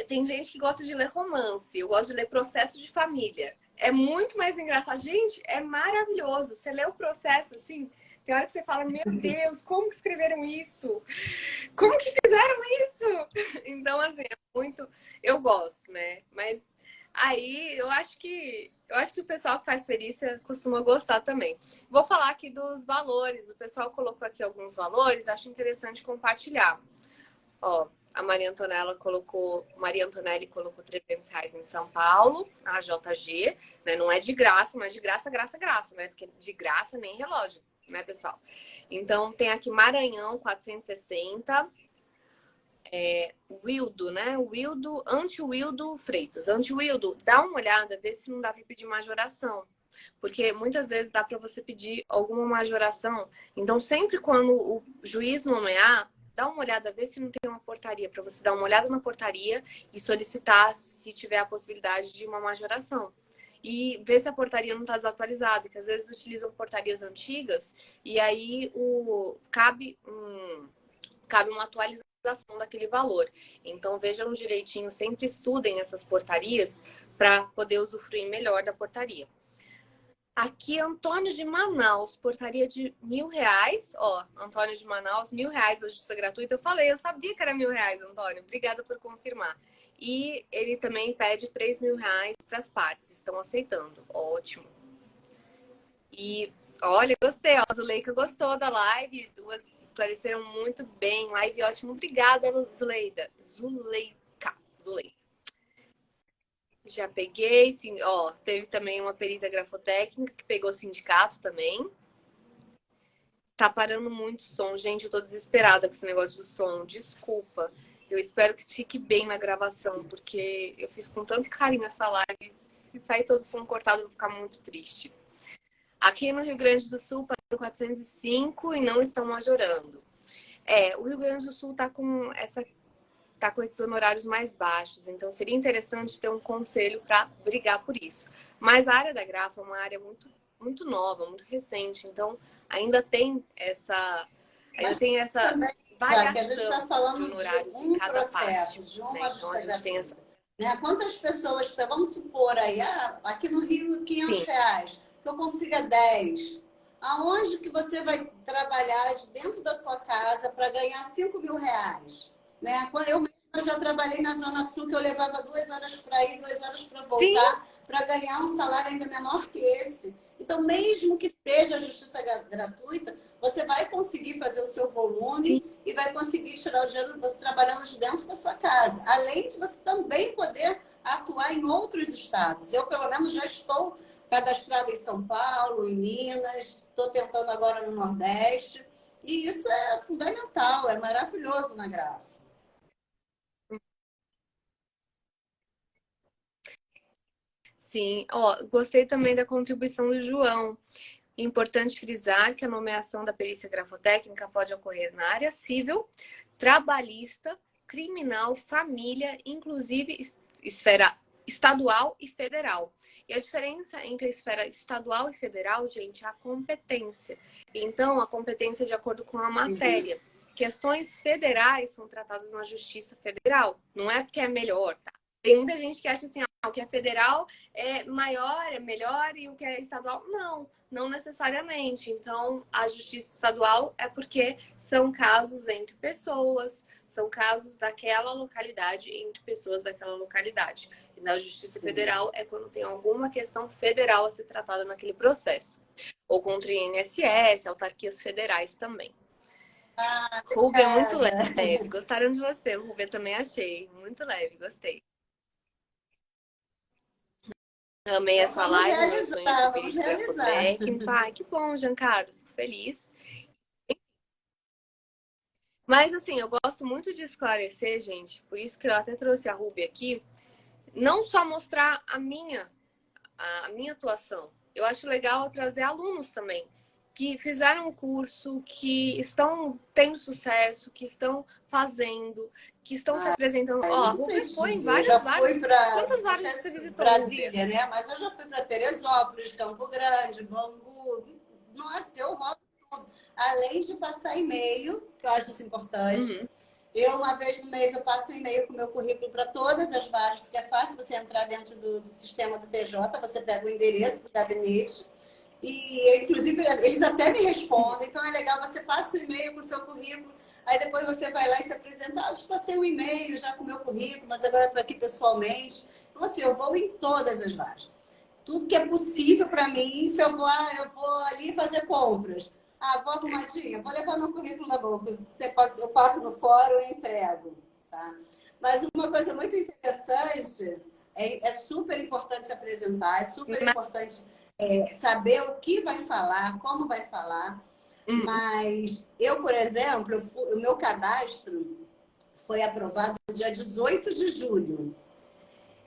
Tem gente que gosta de ler romance, eu gosto de ler processo de família. É muito mais engraçado. Gente, é maravilhoso. Você lê o processo assim, Tem hora que você fala, meu Deus, como que escreveram isso? Como que fizeram isso? Então, assim, é muito. Eu gosto, né? Mas aí eu acho que o pessoal que faz perícia costuma gostar também. Vou falar aqui dos valores. O pessoal colocou aqui alguns valores, acho interessante compartilhar. Ó, a Maria Antonelli colocou R$ 300 em São Paulo, a JG, né? Não é de graça, mas de graça, graça, graça, né? Porque de graça nem relógio, né, pessoal? Então tem aqui Maranhão 460, Wildo, né? Wildo, Anti-Wildo Freitas. Anti-Wildo, dá uma olhada, vê se não dá para pedir majoração. Porque muitas vezes dá para você pedir alguma majoração. Então, sempre quando o juiz nomear, dá uma olhada, vê se não tem uma portaria, para você dar uma olhada na portaria e solicitar se tiver a possibilidade de uma majoração. E ver se a portaria não está desatualizada, que às vezes utilizam portarias antigas e aí cabe uma atualização daquele valor. Então vejam direitinho, sempre estudem essas portarias para poder usufruir melhor da portaria. Aqui, Antônio de Manaus, portaria de R$ 1.000. Ó, Antônio de Manaus, R$ 1.000 da justiça gratuita. Eu sabia que era R$ 1.000, Antônio. Obrigada por confirmar. E ele também pede R$ 3.000 para as partes. Estão aceitando. Ótimo. E olha, gostei. Ó, a Zuleika gostou da live. Duas esclareceram muito bem. Live ótimo. Obrigada, Zuleika. Zuleika. Já peguei, sim, ó, teve também uma perita grafotécnica que pegou sindicatos também. Tá parando muito som. Gente, eu tô desesperada com esse negócio de som. Desculpa. Eu espero que fique bem na gravação, porque eu fiz com tanto carinho essa live. Se sair todo o som cortado, eu vou ficar muito triste. Aqui no Rio Grande do Sul, pagaram 405 e não estão majorando. O Rio Grande do Sul tá com esses honorários mais baixos, então seria interessante ter um conselho para brigar por isso. Mas a área da grafa é uma área muito, muito nova, muito recente, então ainda tem essa também, já que a gente está variação falando de honorários de em um cada processo, parte. de uma Né? Então a gente tem essa. Né? Quantas pessoas, vamos supor aí, aqui no Rio, Sim. R$ 500, que eu consiga 10. Aonde que você vai trabalhar de dentro da sua casa para ganhar R$ 5.000? Né? Eu mesma já trabalhei na Zona Sul, que eu levava 2 horas para ir, 2 horas para Sim. voltar, para ganhar um salário ainda menor que esse. Então, mesmo que seja a justiça gratuita, você vai conseguir fazer o seu volume Sim. e vai conseguir tirar o dinheiro você trabalhando de dentro da sua casa. Além de você também poder atuar em outros estados. Eu, pelo menos, já estou cadastrada em São Paulo, em Minas, estou tentando agora no Nordeste. E isso é fundamental, é maravilhoso na grafa. Sim, ó, gostei também da contribuição do João. Importante frisar que a nomeação da perícia grafotécnica pode ocorrer na área civil, trabalhista, criminal, família, inclusive esfera estadual e federal. E a diferença entre a esfera estadual e federal, gente, é a competência. Então, a competência é de acordo com a matéria. Questões federais são tratadas na Justiça Federal. Não é porque é melhor, tá? Tem muita gente que acha assim, o que é federal é maior, é melhor, e o que é estadual, não necessariamente. Então, a justiça estadual é porque são casos entre pessoas, são casos daquela localidade entre pessoas daquela localidade. E na justiça federal é quando tem alguma questão federal a ser tratada naquele processo. Ou contra INSS, autarquias federais também. Rubia é muito leve. Gostaram de você? Rubia também achei. Muito leve, gostei. Amei essa live, meu sonho é ser perito grafotécnico. Ai, que bom, Giancarlo, fico feliz. Mas assim, eu gosto muito de esclarecer, gente, por isso que eu até trouxe a Ruby aqui, não só mostrar a minha atuação. Eu acho legal trazer alunos também, que fizeram o curso, que estão tendo sucesso, que estão fazendo, que estão se apresentando. Ó, a Ruby foi em várias. Quantas várias você visitou? Brasília, né? Mas eu já fui para Teresópolis, Campo Grande, Bangu. Nossa, eu rodo tudo. Além de passar e-mail, que eu acho isso importante. Eu, uma vez no mês, eu passo um e-mail com o meu currículo para todas as varas, porque é fácil você entrar dentro do sistema do TJ, você pega o endereço do gabinete E, inclusive, eles até me respondem. Então, é legal, você passa o e-mail com o seu currículo, aí depois você vai lá e se apresenta. Ah, eu te passei um e-mail já com o meu currículo, mas agora estou aqui pessoalmente. Então, assim, eu vou em todas as vagas. Tudo que é possível para mim, se eu vou, eu vou ali fazer compras. Ah, vou arrumadinha, vou levar meu currículo na boca. Eu passo no fórum e entrego. Tá? Mas uma coisa muito interessante, é super importante se apresentar, é super importante saber o que vai falar, como vai falar. Mas eu, por exemplo, o meu cadastro foi aprovado no dia 18 de julho.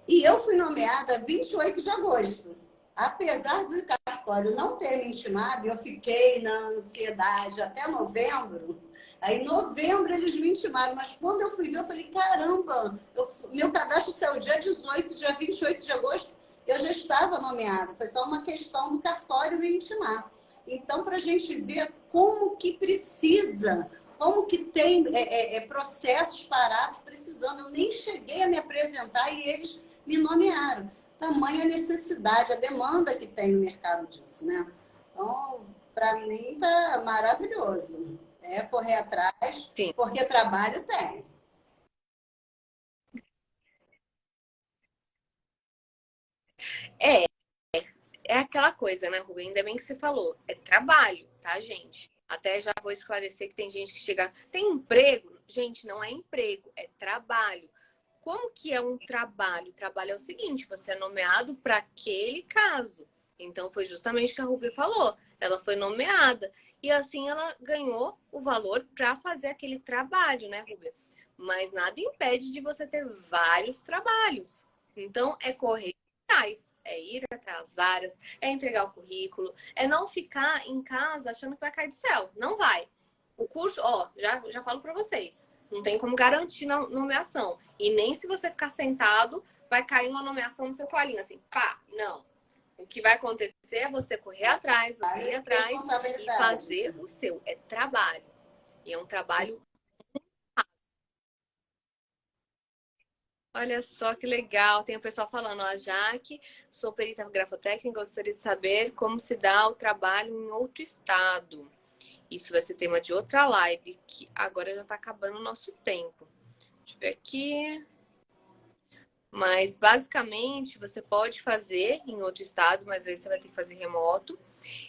E eu fui nomeada 28 de agosto. Apesar do cartório não ter me intimado, eu fiquei na ansiedade até novembro. Aí, em novembro, eles me intimaram. Mas quando eu fui ver, eu falei, caramba, meu cadastro saiu dia 18, dia 28 de agosto, eu já estava nomeada. Foi só uma questão do cartório me intimar. Então, para a gente ver como que precisa, como que tem processos parados precisando. Eu nem cheguei a me apresentar e eles me nomearam. Tamanha necessidade, a demanda que tem no mercado disso, né? Então, para mim, tá maravilhoso. É correr atrás, Sim. porque trabalho tem. É, é aquela coisa, né, Rubem? Ainda bem que você falou. É trabalho, tá, gente? Até já vou esclarecer que tem gente que chega. Tem emprego? Gente, não é emprego, é trabalho. Como que é um trabalho? O trabalho é o seguinte: você é nomeado para aquele caso. Então, foi justamente o que a Rubem falou. Ela foi nomeada. E assim ela ganhou o valor para fazer aquele trabalho, né, Rubem? Mas nada impede de você ter vários trabalhos. Então, é correr atrás, é ir atrás várias, é entregar o currículo, é não ficar em casa achando que vai cair do céu. Não vai. O curso, ó, já falo para vocês, não tem como garantir nomeação. E nem se você ficar sentado, vai cair uma nomeação no seu colinho, assim, pá, não. O que vai acontecer é você correr atrás, você ir atrás e fazer o seu. É trabalho. E é um trabalho. Olha só que legal. Tem o pessoal falando, ó, Jaque, sou perita grafotécnica, gostaria de saber como se dá o trabalho em outro estado. Isso vai ser tema de outra live, que agora já está acabando o nosso tempo. Deixa eu ver aqui. Mas, basicamente, você pode fazer em outro estado, mas aí você vai ter que fazer remoto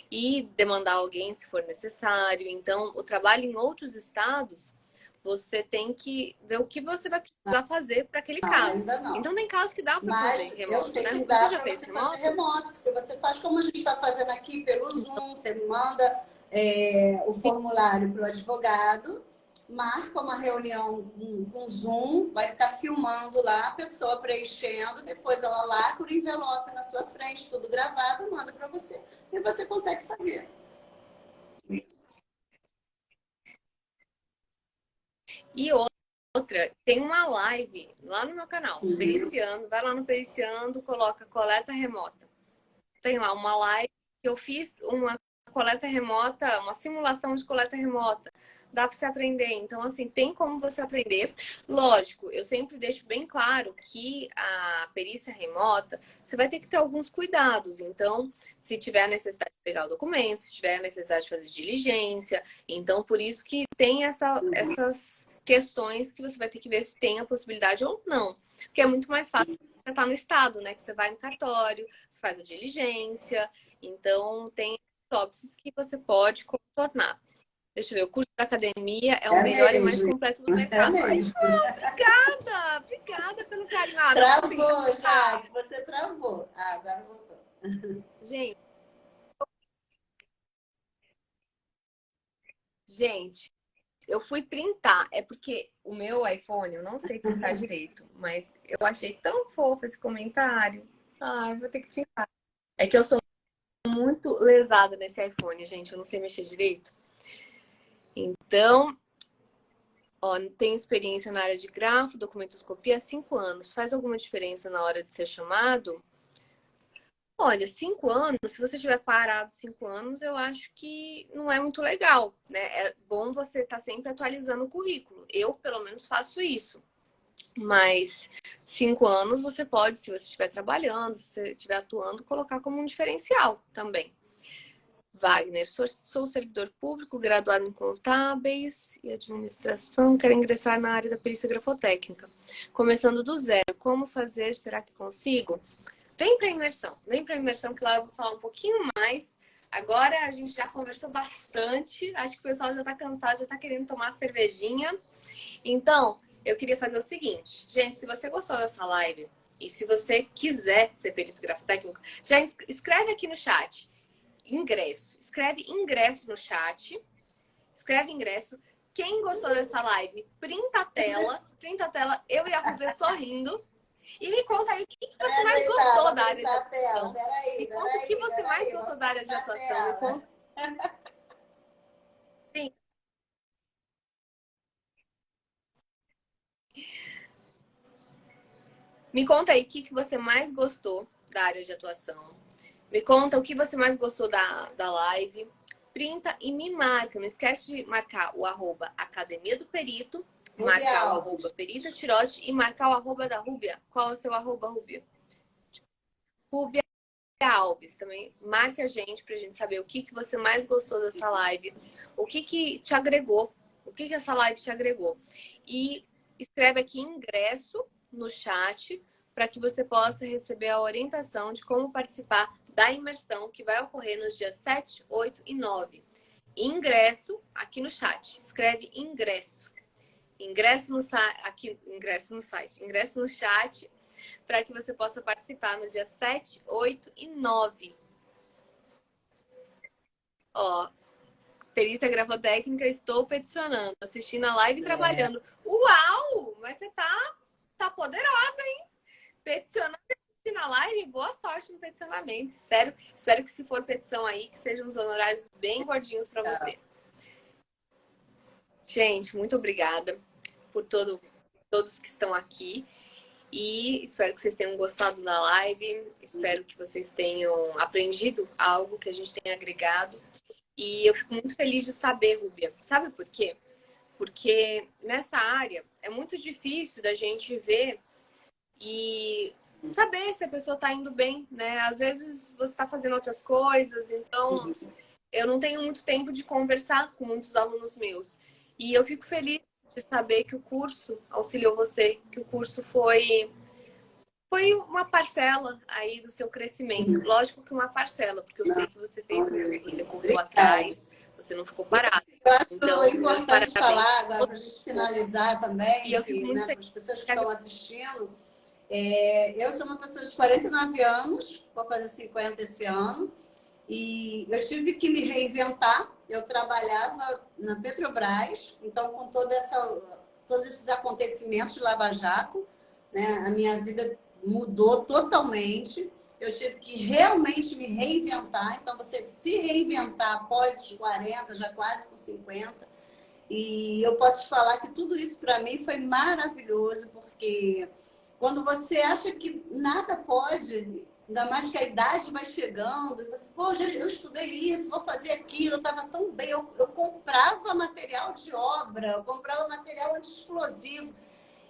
e demandar alguém se for necessário. Então, o trabalho em outros estados, você tem que ver o que você vai precisar fazer para aquele Não, caso. ainda não. Então, tem casos que dá para fazer Mas eu remoto, sei né? que Você dá já para fez você fazer remoto? remoto, porque você faz como a gente está fazendo aqui pelo Zoom, você manda o formulário para o advogado, marca uma reunião com Zoom, vai ficar filmando lá a pessoa preenchendo, depois ela lacra o envelope na sua frente, tudo gravado, manda para você. E você consegue fazer. E outra, tem uma live lá no meu canal, Periciando. Vai lá no Periciando, coloca coleta remota. Tem lá uma live que eu fiz uma coleta remota, uma simulação de coleta remota. Dá para você aprender. Então, assim, tem como você aprender. Lógico, eu sempre deixo bem claro que a perícia remota, você vai ter que ter alguns cuidados. Então, se tiver a necessidade de pegar o documento, se tiver a necessidade de fazer diligência. Então, por isso que tem essas questões que você vai ter que ver se tem a possibilidade ou não. Porque é muito mais fácil você estar no estado, né? Que você vai no cartório, você faz a diligência. Então, tem tópicos que você pode contornar. Deixa eu ver, o curso da academia é o melhor e mais completo do É mercado. Ai, mesmo. obrigada! Obrigada pelo carinho. Ah, Travou, Jaque, você travou. Ah, agora voltou. gente, gente, eu fui printar. É porque o meu iPhone, eu não sei printar direito, mas eu achei tão fofo esse comentário. Ai, vou ter que printar. É que eu sou muito lesada nesse iPhone, gente. Eu não sei mexer direito. Então, ó, tem experiência na área de grafo, documentoscopia há 5 anos. Faz alguma diferença na hora de ser chamado? Olha, 5 anos, se você tiver parado 5 anos, eu acho que não é muito legal, né? É bom você estar sempre atualizando o currículo. Eu, pelo menos, faço isso. Mas 5 anos você pode, se você estiver trabalhando, se você estiver atuando, colocar como um diferencial também. Wagner, sou servidor público, graduado em contábeis e administração, quero ingressar na área da perícia grafotécnica. Começando do zero, como fazer? Será que consigo? Vem para a imersão que lá eu vou falar um pouquinho mais. Agora a gente já conversou bastante, acho que o pessoal já está cansado, já está querendo tomar cervejinha. Então, eu queria fazer o seguinte, gente, se você gostou dessa live e se você quiser ser perito grafotécnico, já escreve aqui no chat. Ingresso. Escreve ingresso no chat. Escreve ingresso. Quem gostou dessa live, printa a tela, eu e a Rubia sorrindo. E me conta aí o que você mais gostou da área de atuação. Me conta o que você mais gostou da área de atuação. Me conta. Sim. Me conta aí o que você mais gostou da área de atuação. Me conta o que você mais gostou da live. Printa e me marca. Não esquece de marcar o @ Academia do Perito, marcar o @ Perita Tirote e marcar o @ da Rúbia. Qual é o seu @, Rúbia? Rúbia Alves. Também marque a gente pra gente saber o que você mais gostou dessa live. O que te agregou. O que essa live te agregou. E escreve aqui ingresso no chat para que você possa receber a orientação de como participar da imersão que vai ocorrer nos dias 7, 8 e 9. Ingresso aqui no chat. Escreve ingresso. Ingresso no site, ingresso no chat para que você possa participar no dia 7, 8 e 9. Ó, perícia grafotécnica, estou peticionando, assistindo a live e trabalhando. Uau! Mas você tá poderosa, hein? Peticionando e assistindo a live, boa sorte no peticionamento. Espero que se for petição aí, que sejam uns honorários bem gordinhos para você. Gente, muito obrigada por todos que estão aqui. E espero que vocês tenham gostado da live. Espero que vocês tenham aprendido algo que a gente tenha agregado. E eu fico muito feliz de saber, Rúbia. Sabe por quê? Porque nessa área é muito difícil da gente ver e saber se a pessoa está indo bem, né? Às vezes você está fazendo outras coisas, então eu não tenho muito tempo de conversar com muitos alunos meus. E eu fico feliz de saber que o curso auxiliou você, que o curso foi uma parcela aí do seu crescimento. Lógico que uma parcela, porque eu sei que você fez muito, você correu atrás, você não ficou parado. Eu acho então, importante falar, agora para a gente finalizar também, e eu fico muito para as pessoas que estão assistindo, eu sou uma pessoa de 49 anos, vou fazer 50 esse ano, e eu tive que me reinventar. Eu trabalhava na Petrobras, então com todos esses acontecimentos de Lava Jato, né, a minha vida mudou totalmente. Eu tive que realmente me reinventar. Então, você se reinventar após os 40, já quase com 50. E eu posso te falar que tudo isso para mim foi maravilhoso, porque quando você acha que nada pode, ainda mais que a idade vai chegando, você, pô, eu estudei isso, vou fazer aquilo, eu estava tão bem. Eu comprava material de obra, eu comprava material anti-explosivo.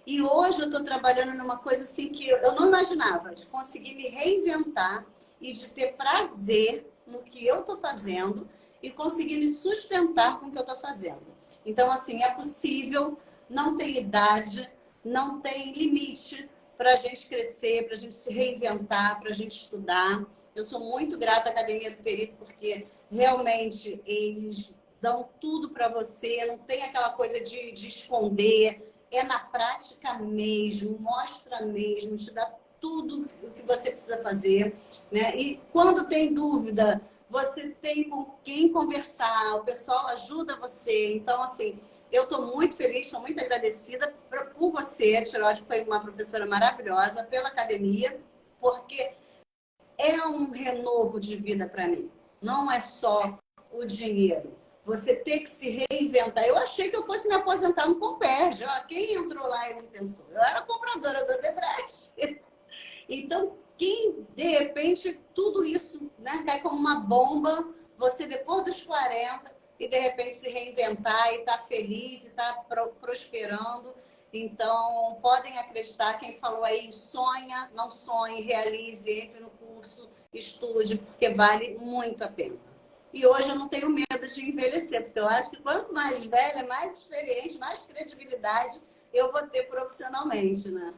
E hoje eu estou trabalhando numa coisa assim que eu não imaginava, de conseguir me reinventar e de ter prazer no que eu estou fazendo e conseguir me sustentar com o que eu estou fazendo. Então, assim, é possível, não tem idade, não tem limite para a gente crescer, para a gente se reinventar, para a gente estudar. Eu sou muito grata à Academia do Perito, porque realmente eles dão tudo para você, não tem aquela coisa de esconder. É na prática mesmo, mostra mesmo, te dá tudo o que você precisa fazer, né? E quando tem dúvida, você tem com quem conversar, o pessoal ajuda você. Então, assim, eu estou muito feliz, estou muito agradecida por você, a Tirote foi uma professora maravilhosa, pela academia, porque é um renovo de vida para mim. Não é só o dinheiro. Você ter que se reinventar. Eu achei que eu fosse me aposentar no Comperj. Quem entrou lá e não pensou? Eu era compradora da Odebrecht. Então, quem, de repente, tudo isso, né, cai como uma bomba, você depois dos 40 e de repente se reinventar e estar feliz e estar prosperando. Então, podem acreditar, quem falou aí, sonha, não sonhe, realize, entre no curso, estude, porque vale muito a pena. E hoje eu não tenho medo de envelhecer, porque eu acho que quanto mais velha, mais experiente, mais credibilidade eu vou ter profissionalmente, né?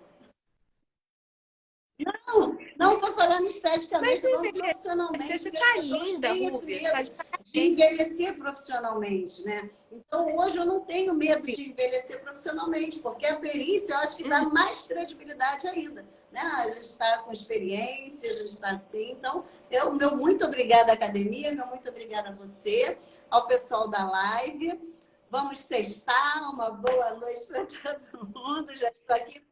Não estou falando esteticamente, Mas estou falando envelhecer, profissionalmente, você porque as tá pessoas linda, têm esse Rúbia. Você tá medo de de parabéns. envelhecer profissionalmente, né? Então, hoje eu não tenho medo Sim. de envelhecer profissionalmente, porque a perícia eu acho que dá mais credibilidade ainda. Né? A gente está com experiência, a gente está assim. Então, meu muito obrigada à academia, meu muito obrigada a você, ao pessoal da live. Vamos sextar, uma boa noite para todo mundo. Já estou aqui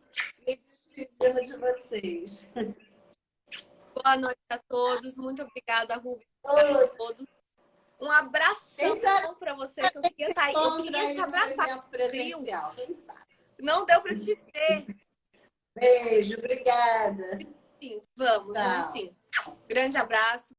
me despedindo de vocês. Boa noite a todos. Muito obrigada, Rubens. Obrigada a Oi. todos. Um abração Quem sabe para você, que eu queria estar aí. Eu encontra queria te aí no abraçar. evento Frio. presencial, quem sabe? Não deu para te ver. Beijo, obrigada. Sim, vamos Tchau. sim. Grande abraço.